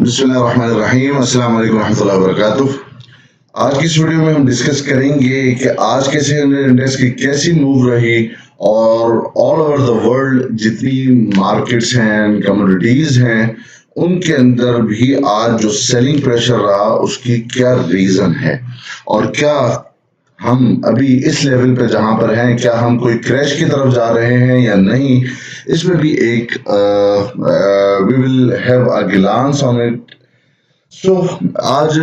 बिस्मिल्लाहिर्रहमानिर्रहीम, अस्सलाम वालेकुम रहमतुल्लाहि व बरकातुहू। आज की इस वीडियो में हम डिस्कस करेंगे कि आज के शेयर इंडेक्स की कैसी मूव रही और ऑल ओवर द वर्ल्ड जितनी मार्केट्स हैं, कमोडिटीज हैं, उनके अंदर भी आज जो सेलिंग प्रेशर रहा उसकी क्या रीजन है और क्या हम अभी इस लेवल पे जहां पर हैं क्या हम कोई क्रैश की तरफ जा रहे हैं या नहीं, इसमें भी एक we will have a glance on it. So आज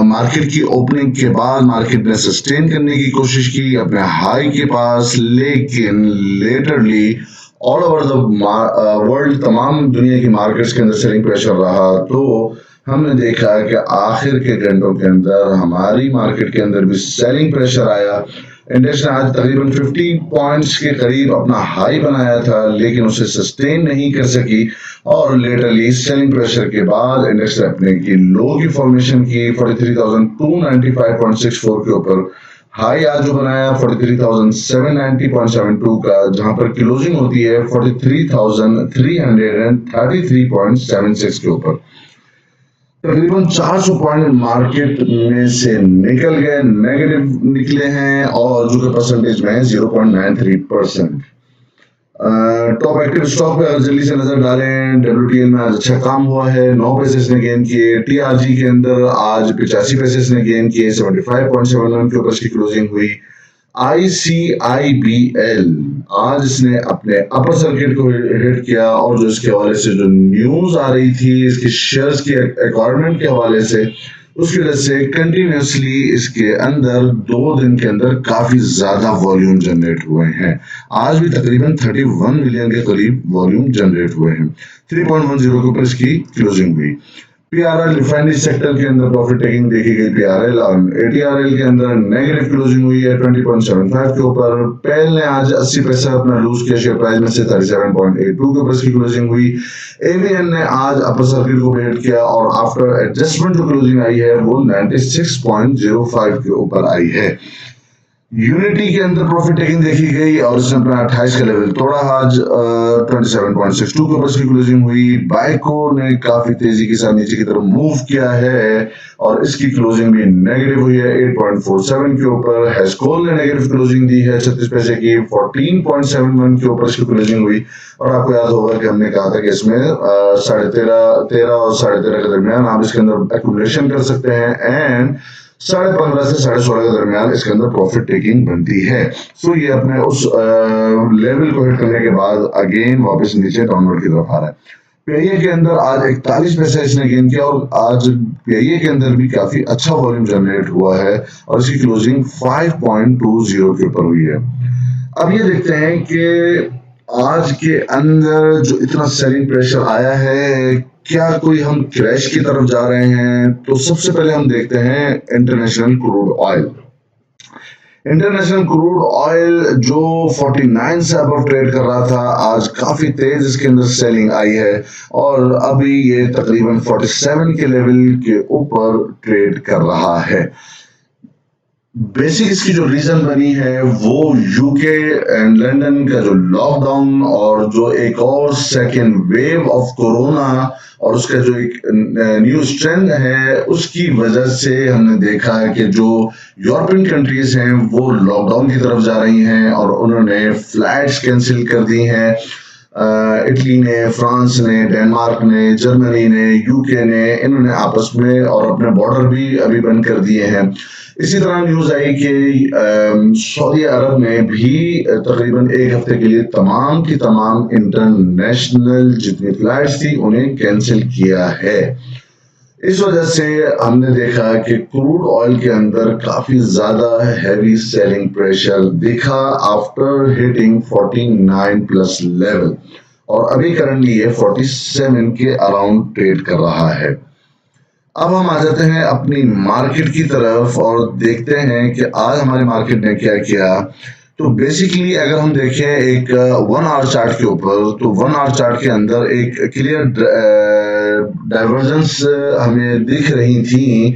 मार्केट की ओपनिंग के बाद मार्केट ने सस्टेन करने की कोशिश की अपने हाई के पास, लेकिन literally all over the world तमाम दुनिया की मार्केट्स के अंदर सेलिंग प्रेशर रहा। तो हमने देखा कि आखिर के घंटों के अंदर हमारी मार्केट के अंदर भी सेलिंग प्रेशर आया। इंडेक्स ने आज तकरीबन 50 पॉइंट्स के करीब अपना हाई बनाया था, लेकिन उसे सस्टेन नहीं कर सकी और लेटरली सेलिंग प्रेशर के बाद इंडेक्स ने अपने की लो की फॉर्मेशन की 43,295.64 के ऊपर। हाई आज जो बनाया 43,790.72 का, जहां पर क्लोजिंग होती है 43,333.76 के ऊपर। तकरीबन 400 पॉइंट मार्केट में से निकल गए, नेगेटिव निकले हैं और जो कि परसेंटेज में है 0.93%। टॉप एक्टिव स्टॉक पे अगर जल्दी से नजर डालें, WTL में आज अच्छा काम हुआ है, 9 पैसे इसने गेन किए। TRG के अंदर आज 85 पैसे इसने गेन किए, 75.71 के ऊपर इसकी क्लोजिंग हुई। ICIBL आज इसने अपने अपर सर्किट को हिट किया और जो इसके हवाले से जो न्यूज आ रही थी इसके शेयर्स की एक्वायरमेंट के हवाले से, उसकी वजह से कंटिन्यूसली इसके अंदर 2 दिन के अंदर काफी ज्यादा वॉल्यूम जनरेट हुए हैं। आज भी तकरीबन 31 मिलियन के करीब वॉल्यूम जनरेट हुए हैं। 3.10 के ऊपर इसकी क्लोजिंग हुई। PRL रिफाइनरी सेक्टर के अंदर प्रॉफिट टेकिंग देखी गई PRL और ATRL के अंदर नेगेटिव क्लोजिंग हुई है 20.75 के ऊपर। पेल ने आज 80 पैसा अपना लूज किया शेयर प्राइस में से, 37.82 के ऊपर इसकी क्लोजिंग हुई। AVN ने आज अपर सर्किट को हिट किया और आफ्टर एडजस्टमेंट जो क्लोजिंग आई है वो 96.05 के ऊपर आई है। यूनिटी के अंदर प्रॉफिट टेकिंग देखी गई और इसने अपना 28 का लेवल तोड़ा। आज 27.62 के ऊपर इसकी क्लोजिंग हुई। बाइको ने काफी तेजी के साथ नीचे की तरफ मूव किया है और इसकी क्लोजिंग भी नेगेटिव हुई है 8.47 के ऊपर। हेस्कोल ने नेगेटिव क्लोजिंग दी है 36 पैसे की, 14.71 के ऊपर इसकी क्लोजिंग हुई। और आपको याद होगा कि हमने कहा था कि इसमें 13.5 और 13.5 के दरमियान आप इसके अंदर एक्यूमुलेशन कर सकते हैं एंड 15.5 से 16.5 के दरमियान इसके अंदर प्रॉफिट टेकिंग बनती है। सो ये अपने उस लेवल को हिट करने के बाद अगेन वापस नीचे डाउनवर्ड की तरफ आ रहा है। PIA के अंदर आज 41 पैसे इसने गेन किया और आज PIA के अंदर भी काफी अच्छा वॉल्यूम जनरेट हुआ है और इसकी क्लोजिंग 5.20 के ऊपर हुई है। अब ये देखते हैं कि आज के अंदर जो इतना सेलिंग प्रेशर आया है, क्या कोई हम क्रैश की तरफ जा रहे हैं? तो सबसे पहले हम देखते हैं international crude oil. International crude oil जो 49 से अब ट्रेड कर रहा था, आज काफी तेज इसके अंदर सेलिंग आई है और अभी ये तकरीबन 47 के लेवल के ऊपर ट्रेड कर रहा है। बेसिक इसकी जो रीजन बनी है वो यूके एंड लंदन का जो लॉकडाउन और जो एक और सेकेंड वेव ऑफ कोरोना और उसका जो एक न्यू स्ट्रेंथ है, उसकी वजह से हमने देखा है कि जो यूरोपियन कंट्रीज हैं वो लॉकडाउन की तरफ जा रही हैं और उन्होंने फ्लाइट्स कैंसिल कर दी हैं। इटली ने, फ्रांस ने, डेनमार्क ने, जर्मनी ने, यूके ने, इन्होंने आपस में और अपने बॉर्डर भी अभी बंद कर दिए हैं। इसी तरह न्यूज आई कि सऊदी अरब ने भी तकरीबन एक हफ्ते के लिए तमाम की तमाम इंटरनेशनल जितनी फ्लाइट्स थी उन्हें कैंसिल किया है। इस वजह से हमने देखा कि क्रूड ऑयल के अंदर काफी ज्यादा हैवी सेलिंग प्रेशर दिखा आफ्टर हिटिंग 49 प्लस लेवल और अभी करंटली ये 47 के अराउंड ट्रेड कर रहा है। अब हम आ जाते हैं अपनी मार्केट की तरफ और देखते हैं कि आज हमारे मार्केट ने क्या किया। तो बेसिकली अगर हम देखें एक 1 आवर चार्ट के ऊपर, तो 1 आवर चार्ट के अंदर एक क्लियर डाइवर्जेंस हमें दिख रही थी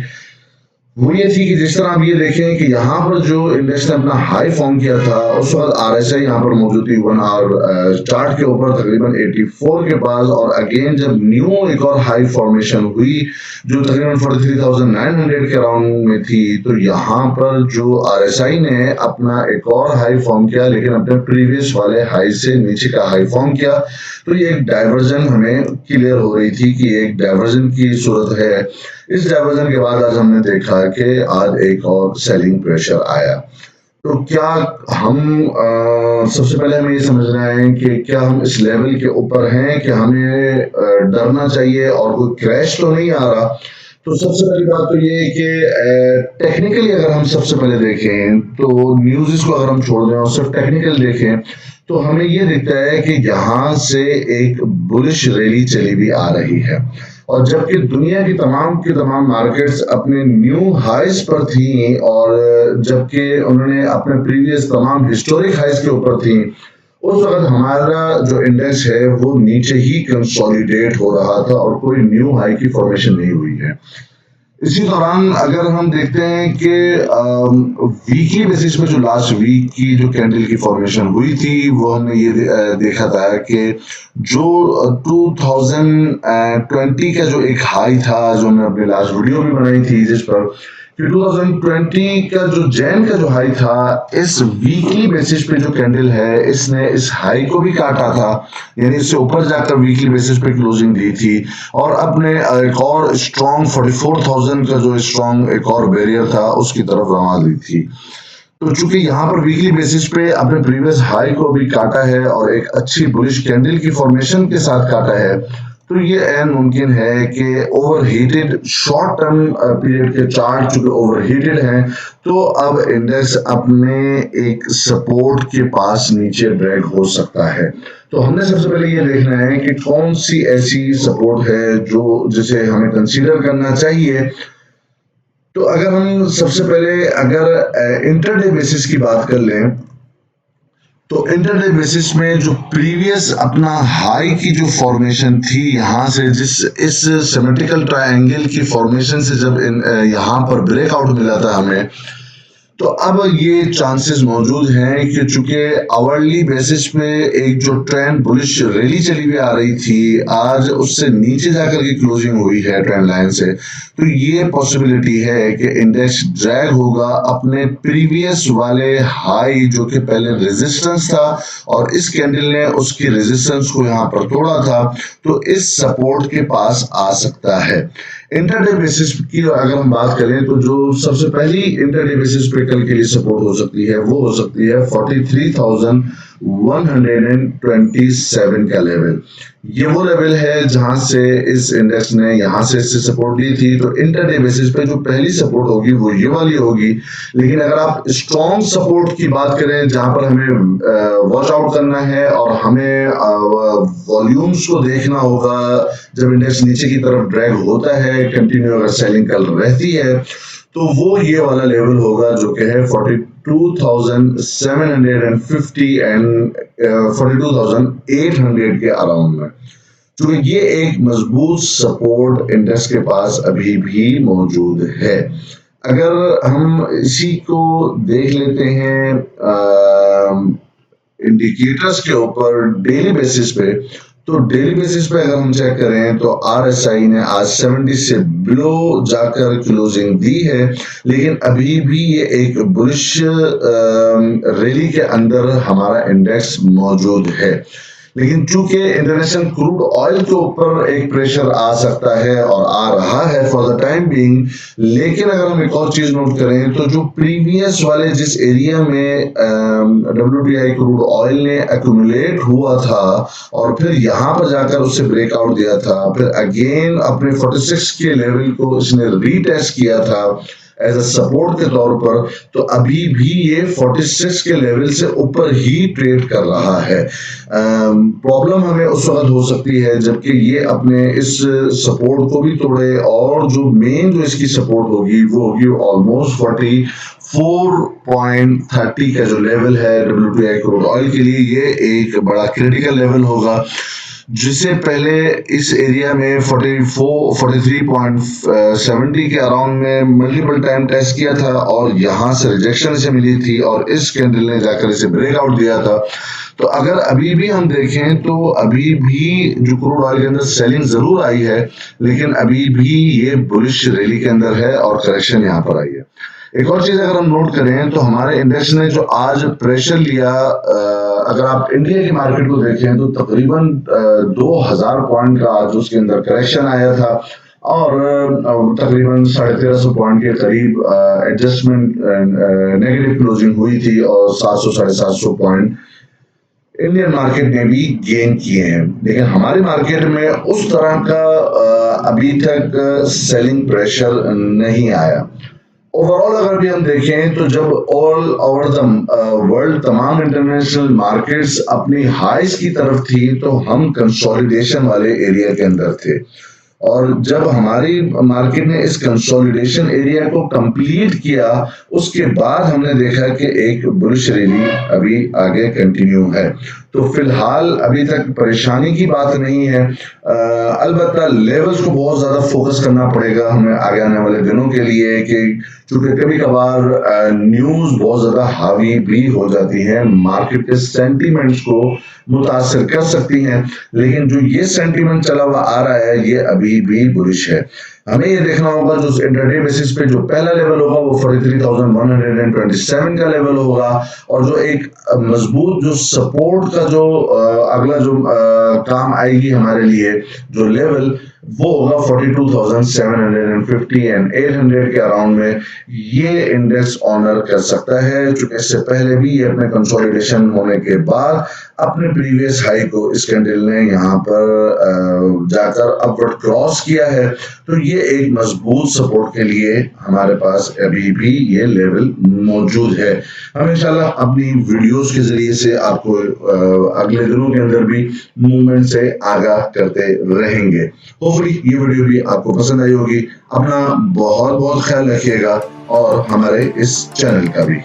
वो ये थी कि जिस तरह आप ये देखें कि यहाँ पर जो इंडेक्स ने अपना हाई फॉर्म किया था उस वक्त आरएसआई यहाँ पर मौजूद थी 1 आवर चार्ट के ऊपर तकरीबन 84 के पास, और अगेन जब न्यू एक और हाई फॉर्मेशन हुई जो तकरीबन 43,900 के अराउंड में थी, तो यहाँ पर जो आरएसआई ने अपना एक और हाई फॉर्म किया लेकिन अपने प्रीवियस वाले हाई से नीचे का हाई फॉर्म किया। तो ये एक डाइवर्जन हमें क्लियर हो रही थी कि एक डाइवर्जन की सूरत है। इस डाइवर्जन के बाद आज हमने देखा कि आज एक और सेलिंग प्रेशर आया। तो क्या हम सबसे पहले हमें ये समझना है कि क्या हम इस लेवल के ऊपर हैं कि हमें डरना चाहिए और कोई क्रैश तो नहीं आ रहा। तो सबसे पहली बात तो ये है कि टेक्निकली अगर हम सबसे पहले देखें तो न्यूज़ को अगर हम छोड़ दें और सिर्फ टेक्निकल देखें तो हमें ये दिखता है कि यहाँ से एक बुलिश रैली चली भी आ रही है, और जबकि दुनिया की तमाम मार्केट्स अपने न्यू हाइस पर थी और जबकि उन्होंने अपने प्रीवियस तमाम हिस्टोरिक हाइस के ऊपर थी, उस वक्त हमारा जो इंडेक्स है वो नीचे ही कंसोलिडेट हो रहा था और कोई न्यू हाई की फॉर्मेशन नहीं हुई है। इसी दौरान अगर हम देखते हैं कि वीकली बेसिस पे जो लास्ट वीक की जो कैंडल की फॉर्मेशन हुई थी वो हमने ये देखा था कि जो 2020 का जो एक हाई था जो हमने अपने लास्ट वीडियो भी बनाई थी जिस पर कि 2020 का जो जैन का जो हाई था, इस वीकली बेसिस पे जो कैंडल है इसने इस हाई को भी काटा था, यानी इससे ऊपर जाकर वीकली बेसिस पे क्लोजिंग दी थी और अपने एक और स्ट्रॉन्ग 44,000 का जो स्ट्रॉन्ग एक और बैरियर था उसकी तरफ रवा दी थी। तो चूंकि यहाँ पर वीकली बेसिस पे अपने प्रीवियस हाई को भी काटा है और एक अच्छी बुलिश कैंडल की फॉर्मेशन के साथ काटा है, तो ये ऐन मुमकिन है कि ओवरहीटेड शॉर्ट टर्म पीरियड के चार्ट चूंकि ओवरहीटेड हैं तो अब इंडेक्स अपने एक सपोर्ट के पास नीचे ड्रैग हो सकता है। तो हमने सबसे पहले ये देखना है कि कौन सी ऐसी सपोर्ट है जो जिसे हमें कंसीडर करना चाहिए। तो अगर हम सबसे पहले अगर इंटरडे बेसिस की बात कर लें तो इंटरडे बेसिस में जो प्रीवियस अपना हाई की जो फॉर्मेशन थी यहाँ से जिस इस सिमेट्रिकल ट्रायंगल की फॉर्मेशन से जब यहाँ पर ब्रेकआउट मिला था हमें, तो अब ये चांसेस मौजूद हैं कि चूंकि आवरली बेसिस पे एक जो ट्रेंड बुलिश रैली चली हुई आ रही थी आज उससे नीचे जाकर के क्लोजिंग हुई है ट्रेंड लाइन से, तो ये पॉसिबिलिटी है कि इंडेक्स ड्रैग होगा अपने प्रीवियस वाले हाई जो कि पहले रेजिस्टेंस था और इस कैंडल ने उसकी रेजिस्टेंस को यहाँ पर तोड़ा था, तो इस सपोर्ट के पास आ सकता है। इंटरडे बेसिस की अगर हम बात करें तो जो सबसे पहली इंटरडे बेसिस पे कल के लिए सपोर्ट हो सकती है वो हो सकती है 43,127 का लेवल। ये वो लेवल है जहां से इस इंडेक्स ने यहां से इससे सपोर्ट ली थी, तो इंटरडे बेसिस पे जो पहली सपोर्ट होगी वो ये वाली होगी। लेकिन अगर आप स्ट्रॉन्ग सपोर्ट की बात करें जहां पर हमें वॉच आउट करना है और हमें वॉल्यूम्स को देखना होगा जब इंडेक्स नीचे की तरफ ड्रैग होता है कंटिन्यू अगर सेलिंग कल रहती है, तो वो ये वाला लेवल होगा जो कि है 42,750 एंड 42,800 के अराउंड में। तो ये एक मजबूत सपोर्ट इंडेक्स के पास अभी भी मौजूद है। अगर हम इसी को देख लेते हैं इंडिकेटर्स के ऊपर डेली बेसिस पे, तो डेली बेसिस पे अगर हम चेक करें तो आरएसआई ने आज 70 से बिलो जाकर क्लोजिंग दी है, लेकिन अभी भी ये एक बुलिश रैली के अंदर हमारा इंडेक्स मौजूद है। लेकिन चूंकि इंटरनेशनल क्रूड ऑयल के ऊपर एक प्रेशर आ सकता है और आ रहा है फॉर द टाइम बीइंग, लेकिन अगर हम एक और चीज नोट करें तो जो प्रीवियस वाले जिस एरिया में WTI क्रूड ऑयल ने एक्यूमुलेट हुआ था और फिर यहाँ पर जाकर उससे ब्रेकआउट दिया था, फिर अगेन अपने 46 के लेवल को इसने रीटेस्ट किया था एज अ सपोर्ट के तौर पर, तो अभी भी ये 46 के लेवल से ऊपर ही ट्रेड कर रहा है। प्रॉब्लम हमें उस वक्त हो सकती है जबकि ये अपने इस सपोर्ट को भी तोड़े और जो मेन जो इसकी सपोर्ट होगी वो होगी ऑलमोस्ट 44.30 का जो लेवल है WTI क्रूड ऑयल के लिए, ये एक बड़ा क्रिटिकल लेवल होगा। जिसे पहले इस एरिया में 43.70 के अराउंड में मल्टीपल टाइम टेस्ट किया था और यहां से रिजेक्शन इसे मिली थी और इस कैंडल ने जाकर इसे ब्रेकआउट दिया था। तो अगर अभी भी हम देखें तो अभी भी जो क्रूड ऑयल के अंदर सेलिंग जरूर आई है, लेकिन अभी भी ये बुलिश रैली के अंदर है और करेक्शन यहाँ पर आई है। एक और चीज अगर हम नोट करें तो हमारे इंडेक्स ने जो आज प्रेशर लिया, अगर आप इंडिया की मार्केट को देखें तो तकरीबन 2000 पॉइंट का आज उसके अंदर करेक्शन आया था और तकरीबन 1350 पॉइंट के करीब एडजस्टमेंट नेगेटिव क्लोजिंग हुई थी और 700-750 पॉइंट इंडियन मार्केट ने भी गेन किए हैं। लेकिन हमारी मार्केट में उस तरह का अभी तक सेलिंग प्रेशर नहीं आया। ओवरऑल अगर भी हम देखें तो जब ऑल ओवर द वर्ल्ड तमाम इंटरनेशनल मार्केट्स अपनी हाइस की तरफ थी तो हम कंसोलिडेशन वाले एरिया के अंदर थे, और जब हमारी मार्केट ने इस कंसोलिडेशन एरिया को कंप्लीट किया उसके बाद हमने देखा कि एक बुलिश रैली अभी आगे कंटिन्यू है। तो फिलहाल अभी तक परेशानी की बात नहीं है। अलबत्ता लेवल्स को बहुत ज्यादा फोकस करना पड़ेगा हमें आगे आने वाले दिनों के लिए, कि चूंकि कभी कभार न्यूज बहुत ज्यादा हावी भी हो जाती है, मार्केट के सेंटीमेंट्स को मुतासर कर सकती हैं, लेकिन जो ये सेंटीमेंट चला हुआ आ रहा है ये अभी भी बुलिश है। हमें ये देखना होगा जो इंटरडे बेसिस पे जो पहला लेवल होगा वो 43,127 का लेवल होगा, और जो एक मजबूत जो सपोर्ट का जो अगला जो काम आएगी हमारे लिए जो लेवल वो होगा 42,750 एंड 800 के अराउंड में ये इंडेक्स ऑनर कर सकता है, चूंकि इससे पहले भी ये अपने कंसोलिडेशन होने के बाद अपने प्रीवियस हाई को इस कैंडल ने यहाँ पर जाकर अपवर्ड क्रॉस किया है। तो ये एक मजबूत सपोर्ट के लिए हमारे पास अभी भी ये लेवल मौजूद है। हम इंशाल्लाह अपनी वीडियोस के जरिए से आपको अगले दिनों के अंदर भी मूवमेंट से आगाह करते रहेंगे। होपफुली ये वीडियो भी आपको पसंद आई होगी। अपना बहुत बहुत ख्याल रखिएगा और हमारे इस चैनल का भी।